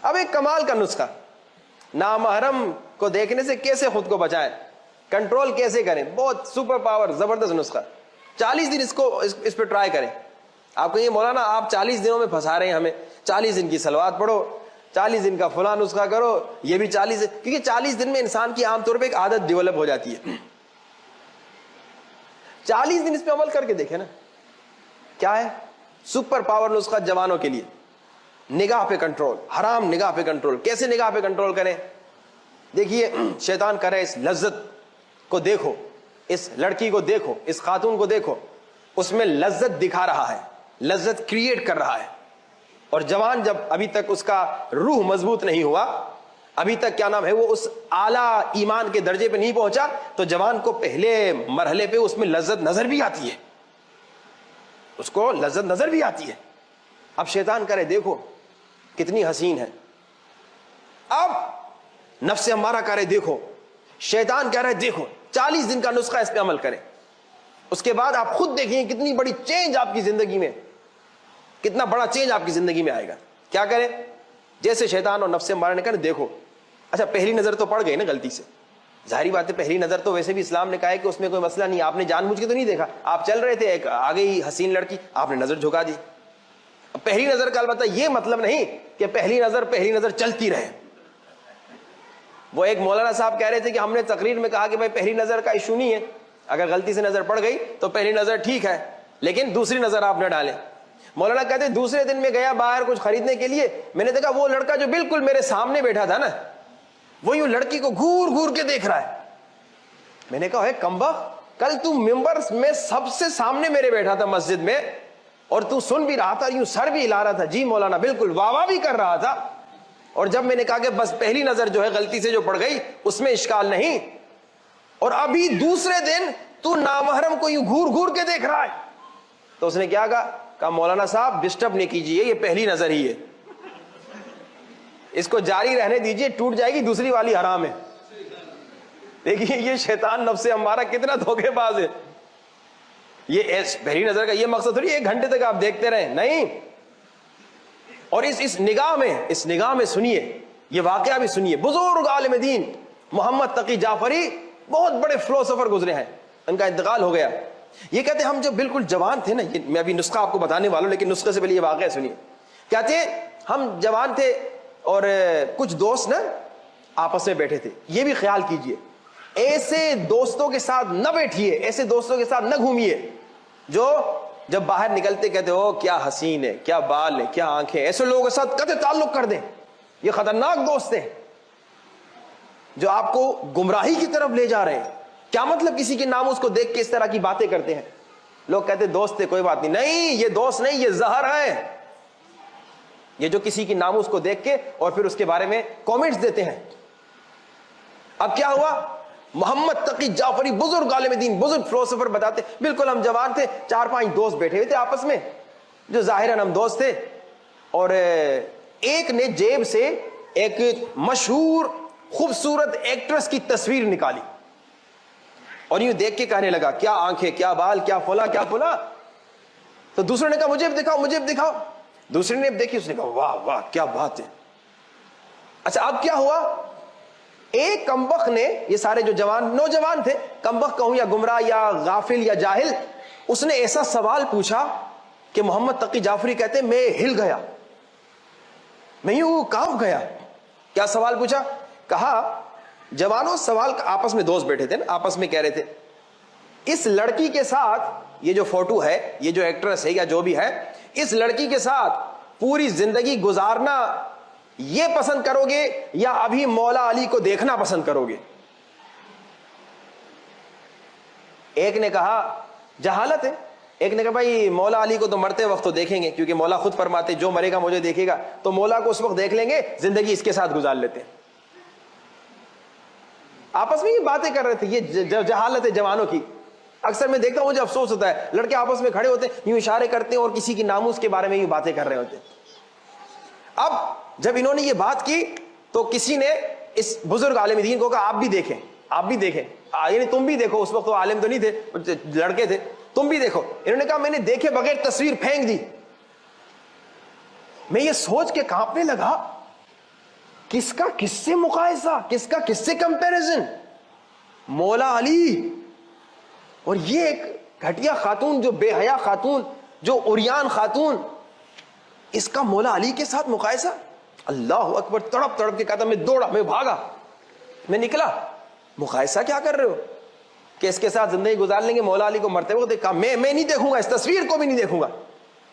اب ایک کمال کا نسخہ، نامحرم کو دیکھنے سے کیسے خود کو بچائیں، کنٹرول کیسے کریں، بہت سپر پاور زبردست نسخہ. 40 دن اس پہ ٹرائی کریں. آپ کو یہ مولانا آپ 40 دنوں میں پھنسا رہے ہیں ہمیں، 40 دن کی صلوات پڑھو، 40 دن کا فلاں نسخہ کرو، یہ بھی 40 دن، کیونکہ 40 دن میں انسان کی عام طور پہ ایک عادت ڈیولپ ہو جاتی ہے. 40 دن اس پہ عمل کر کے دیکھیں نا. کیا ہے سپر پاور نسخہ جوانوں کے لیے؟ نگاہ پہ کنٹرول، حرام نگاہ پہ کنٹرول. کیسے نگاہ پہ کنٹرول کریں؟ دیکھیے شیطان کرے اس لذت کو دیکھو، اس لڑکی کو دیکھو، اس خاتون کو دیکھو، اس میں لذت دکھا رہا ہے، لذت کریٹ کر رہا ہے. اور جوان جب ابھی تک اس کا روح مضبوط نہیں ہوا، ابھی تک کیا نام ہے وہ اس اعلیٰ ایمان کے درجے پہ نہیں پہنچا، تو جوان کو پہلے مرحلے پہ اس میں لذت نظر بھی آتی ہے، اس کو لذت نظر بھی آتی ہے. اب شیطان کرے دیکھو کتنی حسین ہے. اب نفس امارہ کرے دیکھو، شیطان کہہ رہے دیکھو. 40 دن کا نسخہ اس پہ عمل کریں. اس کے بعد آپ خود دیکھیں کتنی بڑی چینج آپ کی زندگی میں، کتنا بڑا چینج آپ کی زندگی میں آئے گا. کیا کریں؟ جیسے شیطان اور نفس امارہ نے کہا دیکھو. اچھا پہلی نظر تو پڑ گئی نا غلطی سے، ظاہری بات ہے پہلی نظر تو ویسے بھی اسلام نے کہا ہے کہ اس میں کوئی مسئلہ نہیں. آپ نے جان بوجھ کے تو نہیں دیکھا، آپ چل رہے تھے، ایک آ گئی حسین لڑکی، آپ نے نظر جھکا دی. پہلی نظر کا البتہ یہ مطلب نہیں کہ پہلی نظر چلتی رہے. وہ ایک مولانا صاحب کہہ رہے تھے کہ ہم نے تقریر میں کہا کہ بھائی پہلی نظر کا ایشو نہیں ہے، اگر غلطی سے نظر پڑ گئی تو پہلی نظر ٹھیک ہے، لیکن دوسری نظر آپ نہ ڈالیں. مولانا کہتے ہیں دوسرے دن میں گیا باہر کچھ خریدنے کے لیے، میں نے دیکھا وہ لڑکا جو بالکل میرے سامنے بیٹھا تھا نا، وہ یوں لڑکی کو گھور گھور کے دیکھ رہا ہے. میں نے کہا ہے کمبخت، کل تو ممبر میں سب سے سامنے میرے بیٹھا تھا مسجد میں، اور تو سن بھی رہا تھا، یوں سر بھی ہلا رہا تھا، جی مولانا بالکل، واہ واہ بھی کر رہا تھا. اور جب میں نے کہا کہ بس پہلی نظر جو ہے غلطی سے جو پڑ گئی اس میں اشکال نہیں، اور ابھی دوسرے دن تو نامحرم کو یوں گھور گھور کے دیکھ رہا ہے، تو اس نے کیا کہا مولانا صاحب ڈسٹرب نہیں کیجیے، یہ پہلی نظر ہی ہے، اس کو جاری رہنے دیجیے، ٹوٹ جائے گی دوسری والی حرام ہے. دیکھیے یہ شیطان نفس امارہ کتنا دھوکے باز ہے. یہ پہلی نظر کا یہ مقصد تھوڑی 1 گھنٹے تک آپ دیکھتے رہیں، نہیں. اور اس نگاہ میں سنیے، یہ واقعہ بھی سنیے. بزرگ عالم دین محمد تقی جعفری بہت بڑے فلسفر گزرے ہیں، ان کا انتقال ہو گیا. یہ کہتے ہیں ہم جب بالکل جوان تھے نا، میں ابھی نسخہ آپ کو بتانے والا ہوں لیکن نسخے سے پہلے یہ واقعہ سنیے. کہتے ہیں ہم جوان تھے اور کچھ دوست نا آپس میں بیٹھے تھے. یہ بھی خیال کیجئے ایسے دوستوں کے ساتھ نہ بیٹھیے، ایسے دوستوں کے ساتھ نہ گھومیے جو جب باہر نکلتے کہتے ہو کیا حسین ہے، کیا بال ہے، کیا آنکھیں. ایسے لوگوں کے ساتھ کہتے تعلق کر دیں. یہ خطرناک دوست ہیں جو آپ کو گمراہی کی طرف لے جا رہے ہیں. کیا مطلب کسی کے ناموس کو دیکھ کے اس طرح کی باتیں کرتے ہیں. لوگ کہتے دوست تھے کوئی بات نہیں، نہیں یہ دوست نہیں، یہ زہر ہے. یہ جو کسی کی ناموس کو دیکھ کے اور پھر اس کے بارے میں کامنٹس دیتے ہیں. اب کیا ہوا، محمد تقی جعفری بزرگ عالم دین، بزرگ فلسفر بتاتے بالکل ہم جوان تھے، 4-5 دوست بیٹھے ہوئے تھے آپس میں جو ظاہراً ہم دوست تھے، اور ایک نے جیب سے ایک مشہور خوبصورت ایکٹریس کی تصویر نکالی اور یوں دیکھ کے کہنے لگا کیا آنکھیں، کیا بال، کیا فلاں کیا فلاں. تو دوسرے نے کہا مجھے بھی دکھاؤ، مجھے بھی دکھاؤ. دوسرے نے دیکھی، اس نے کہا واہ واہ کیا بات ہے. اچھا اب کیا ہوا، ایک کمبخت نے، یہ سارے جو نوجوان تھے، کمبخت کہوں یا گمراہ یا غافل یا جاہل، اس نے ایسا سوال پوچھا کہ محمد تقی جعفری کہتے میں ہل گیا، میں یوں کانپ گیا. کیا سوال پوچھا؟ کہا جوانوں سوال، آپس میں دوست بیٹھے تھے نا، آپس میں کہہ رہے تھے اس لڑکی کے ساتھ یہ جو فوٹو ہے، یہ جو ایکٹریس ہے یا جو بھی ہے، اس لڑکی کے ساتھ پوری زندگی گزارنا یہ پسند کرو گے یا ابھی مولا علی کو دیکھنا پسند کرو گے؟ ایک نے کہا جہالت ہے، ایک نے کہا بھائی مولا علی کو تو مرتے وقت تو دیکھیں گے، کیونکہ مولا خود فرماتے جو مرے گا مجھے دیکھے گا، تو مولا کو اس وقت دیکھ لیں گے، زندگی اس کے ساتھ گزار لیتے ہیں. آپس میں یہ باتیں کر رہے تھے. یہ جہالت ہے جوانوں کی. اکثر میں دیکھتا ہوں مجھے افسوس ہوتا ہے، لڑکے آپس میں کھڑے ہوتے ہیں یوں اشارے کرتے ہیں اور کسی کی ناموس کے بارے میں یوں باتیں کر رہے ہوتے ہیں. اب جب انہوں نے یہ بات کی تو کسی نے اس بزرگ عالم دین کو کہا آپ بھی دیکھیں، آپ بھی دیکھیں، یعنی تم بھی دیکھو. اس وقت تو عالم تو نہیں تھے، لڑکے تھے، تم بھی دیکھو. انہوں نے کہا میں نے دیکھے بغیر تصویر پھینک دی. میں یہ سوچ کے کانپنے لگا کس کا کس سے مقایسہ, کس کا کس سے کمپیریزن؟ مولا علی. اور یہ ایک گھٹیا خاتون, جو بے حیا خاتون, جو عریان خاتون, اس کا مولا علی کے ساتھ مقایسہ. اللہ اکبر. تڑپ تڑپ کے کہتا میں دوڑا, میں بھاگا, میں نکلا. مقایسہ کیا کر رہے ہو کہ اس کے ساتھ زندگی گزار لیں گے؟ مولا علی کو مرتے وقت دیکھا, میں نہیں دیکھوں گا, اس تصویر کو بھی نہیں دیکھوں گا.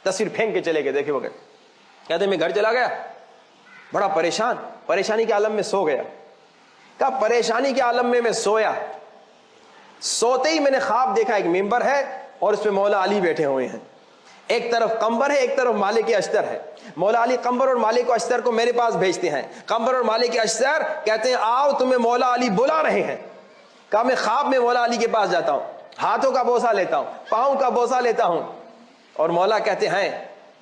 تصویر پھینک کے چلے گئے. دیکھے وقت کہتے میں گھر چلا گیا, بڑا پریشان, پریشانی کے عالم میں سو گیا. کہا پریشانی کے عالم میں سویا, سوتے ہی میں نے خواب دیکھا ایک ممبر ہے اور اس پہ مولا علی بیٹھے ہوئے ہیں. ایک طرف قمبر ہے, ایک طرف مالک اشتر ہے. مولا علی قمبر اور مالک اشتر کو میرے پاس بھیجتے ہیں. قمبر اور مالک اشتر کہتے ہیں آؤ تمہیں مولا علی بلا رہے ہیں. کہا میں خواب میں مولا علی کے پاس جاتا ہوں, ہاتھوں کا بوسہ لیتا ہوں, پاؤں کا بوسہ لیتا ہوں, اور مولا کہتے ہیں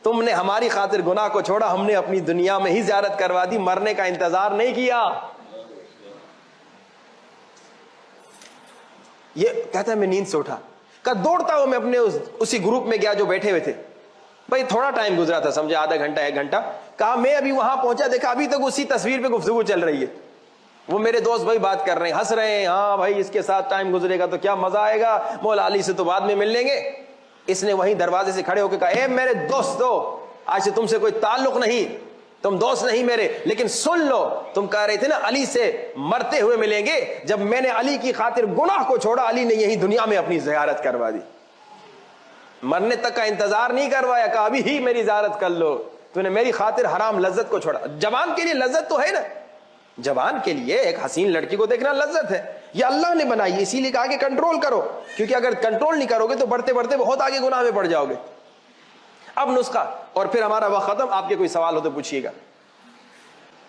تم نے ہماری خاطر گناہ کو چھوڑا, ہم نے اپنی دنیا میں ہی زیارت کروا دی, مرنے کا انتظار نہیں کیا. یہ کہتا ہے میں نیند سے اٹھا, کہ دوڑتا ہوں میں اپنے اسی گروپ میں گیا جو بیٹھے ہوئے تھے. بھائی تھوڑا ٹائم گزرا تھا, سمجھے آدھا گھنٹہ ایک گھنٹہ. کہا میں ابھی وہاں پہنچا, دیکھا ابھی تک اسی تصویر پہ گفتگو چل رہی ہے. وہ میرے دوست بھائی بات کر رہے ہیں, ہنس رہے ہیں, ہاں بھائی اس کے ساتھ ٹائم گزرے گا تو کیا مزہ آئے گا, مولا علی سے تو بعد میں مل لیں گے. اس نے وہیں دروازے سے کھڑے ہو کے کہا اے میرے دوستو, آج سے تم سے کوئی تعلق نہیں, تم دوست نہیں میرے, لیکن سن لو, تم کہہ رہے تھے نا علی سے مرتے ہوئے ملیں گے, جب میں نے علی کی خاطر گناہ کو چھوڑا, علی نے یہی دنیا میں اپنی زیارت کروا دی. مرنے تک کا انتظار نہیں کروایا, کہ ابھی ہی میری زیارت کر لو, تو نے میری خاطر حرام لذت کو چھوڑا. جوان کے لیے لذت تو ہے نا, جوان کے لیے ایک حسین لڑکی کو دیکھنا لذت ہے, یہ اللہ نے بنائی, اسی لیے کہا کہ کنٹرول کرو, کیونکہ اگر کنٹرول نہیں کرو گے تو بڑھتے بڑھتے بہت آگے گناہ میں پڑ جاؤ گے. اب نسخہ, اور پھر ہمارا وقت ختم. آپ کے کوئی سوال ہو تو پوچھیے گا.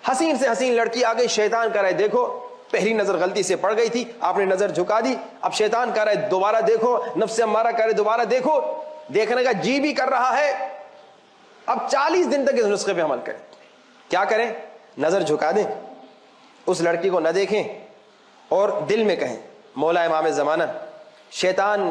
حسین سے حسین لڑکی آ گئی, شیطان کہہ رہا ہے دیکھو, پہلی نظر غلطی سے پڑ گئی تھی, آپ نے نظر جھکا دی. اب شیطان کہہ رہا ہے دوبارہ دیکھو, نفس امارہ کہہ رہا ہے دوبارہ دیکھو. دیکھنے کا جی بھی کر رہا ہے. اب 40 دن تک اس نسخے پہ عمل کریں. کیا کریں؟ نظر جھکا دیں, اس لڑکی کو نہ دیکھیں, اور دل میں کہیں مولا امام زمانہ, شیطان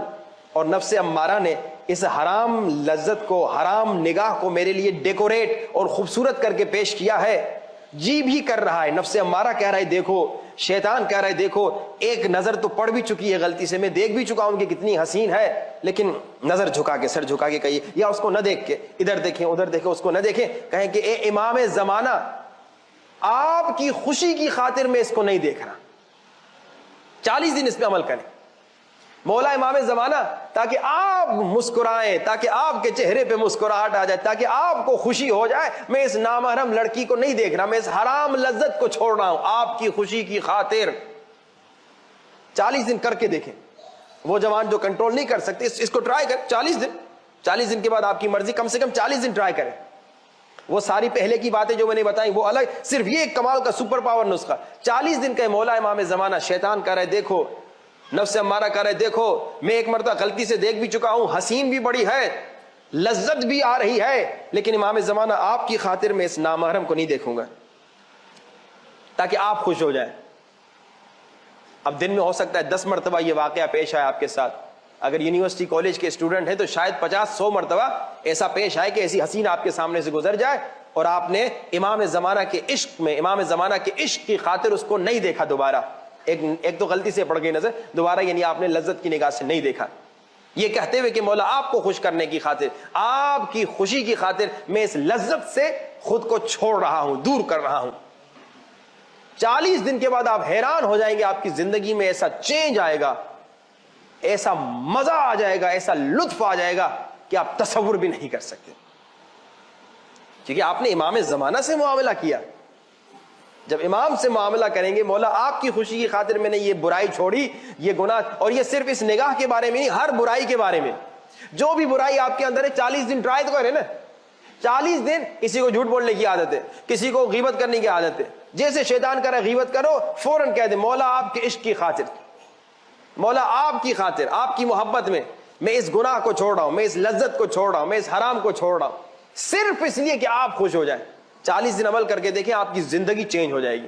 اور نفس امارہ نے اس حرام لذت کو, حرام نگاہ کو میرے لیے ڈیکوریٹ اور خوبصورت کر کے پیش کیا ہے. جی بھی کر رہا ہے, نفس امارہ کہہ رہا ہے دیکھو, شیطان کہہ رہا ہے دیکھو, ایک نظر تو پڑ بھی چکی ہے غلطی سے, میں دیکھ بھی چکا ہوں کہ کتنی حسین ہے, لیکن نظر جھکا کے, سر جھکا کے کہیے, یا اس کو نہ دیکھ کے ادھر دیکھیں ادھر دیکھیں, اس کو نہ دیکھیں, کہیں کہ اے امام زمانہ, آپ کی خوشی کی خاطر میں اس کو نہیں دیکھ رہا. 40 دن اس پہ عمل کریں. مولا امام زمانہ, تاکہ آپ مسکرائیں, تاکہ آپ کے چہرے پہ مسکراہٹ آ جائے, تاکہ آپ کو خوشی ہو جائے, میں اس نامحرم لڑکی کو نہیں دیکھ رہا, میں اس حرام لذت کو چھوڑ رہا ہوں آپ کی خوشی کی خاطر. 40 دن کر کے دیکھیں. وہ جوان جو کنٹرول نہیں کر سکتے, اس کو ٹرائی کر. 40 دن کے بعد آپ کی مرضی, کم سے کم 40 دن ٹرائی کریں. وہ ساری پہلے کی باتیں جو میں نے بتائی وہ الگ, صرف یہ ایک کمال کا سپر پاور نسخہ. 40 دن کا مولا امام زمانہ. شیطان کہہ رہے دیکھو, نفس امارہ کہہ رہے دیکھو, میں ایک مرتبہ غلطی سے دیکھ بھی چکا ہوں, حسین بھی بڑی ہے, لذت بھی آ رہی ہے, لیکن امام زمانہ آپ کی خاطر میں اس نامحرم کو نہیں دیکھوں گا, تاکہ آپ خوش ہو جائیں. اب دن میں ہو سکتا ہے 10 مرتبہ یہ واقعہ پیش آئے آپ کے ساتھ. اگر یونیورسٹی کالج کے اسٹوڈنٹ ہیں تو شاید 50-100 مرتبہ ایسا پیش آئے کہ ایسی حسین آپ کے سامنے سے گزر جائے, اور آپ نے امام زمانہ کے عشق میں, امام زمانہ کے عشق کی خاطر اس کو نہیں دیکھا دوبارہ. ایک تو غلطی سے پڑ گئی نظر, دوبارہ یعنی آپ نے لذت کی نگاہ سے نہیں دیکھا, یہ کہتے ہوئے کہ مولا آپ کو خوش کرنے کی خاطر, آپ کی خوشی کی خاطر میں اس لذت سے خود کو چھوڑ رہا ہوں, دور کر رہا ہوں. 40 دن کے بعد آپ حیران ہو جائیں گے, آپ کی زندگی میں ایسا چینج آئے گا, ایسا مزہ آ جائے گا, ایسا لطف آ جائے گا کہ آپ تصور بھی نہیں کر سکتے, کیونکہ آپ نے امام زمانہ سے معاملہ کیا. جب امام سے معاملہ کریں گے, مولا آپ کی خوشی کی خاطر میں نے یہ برائی چھوڑی, یہ گناہ, اور یہ صرف اس نگاہ کے بارے میں نہیں, ہر برائی کے بارے میں, جو بھی برائی آپ کے اندر ہے. 40 دن ٹرائی تو کریں نا. 40 دن کسی کو جھوٹ بولنے کی عادت ہے, کسی کو غیبت کرنے کی عادت ہے, جیسے شیطان کہہ رہا ہے غیبت کرو, فوراً کہہ دے مولا آپ کے عشق کی خاطر, مولا آپ کی خاطر, آپ کی محبت میں اس گناہ کو چھوڑ رہا ہوں, میں اس لذت کو چھوڑ رہا ہوں, میں اس حرام کو چھوڑ رہا ہوں, صرف اس لیے کہ آپ خوش ہو جائیں. 40 دن عمل کر کے دیکھیں, آپ کی زندگی چینج ہو جائے گی.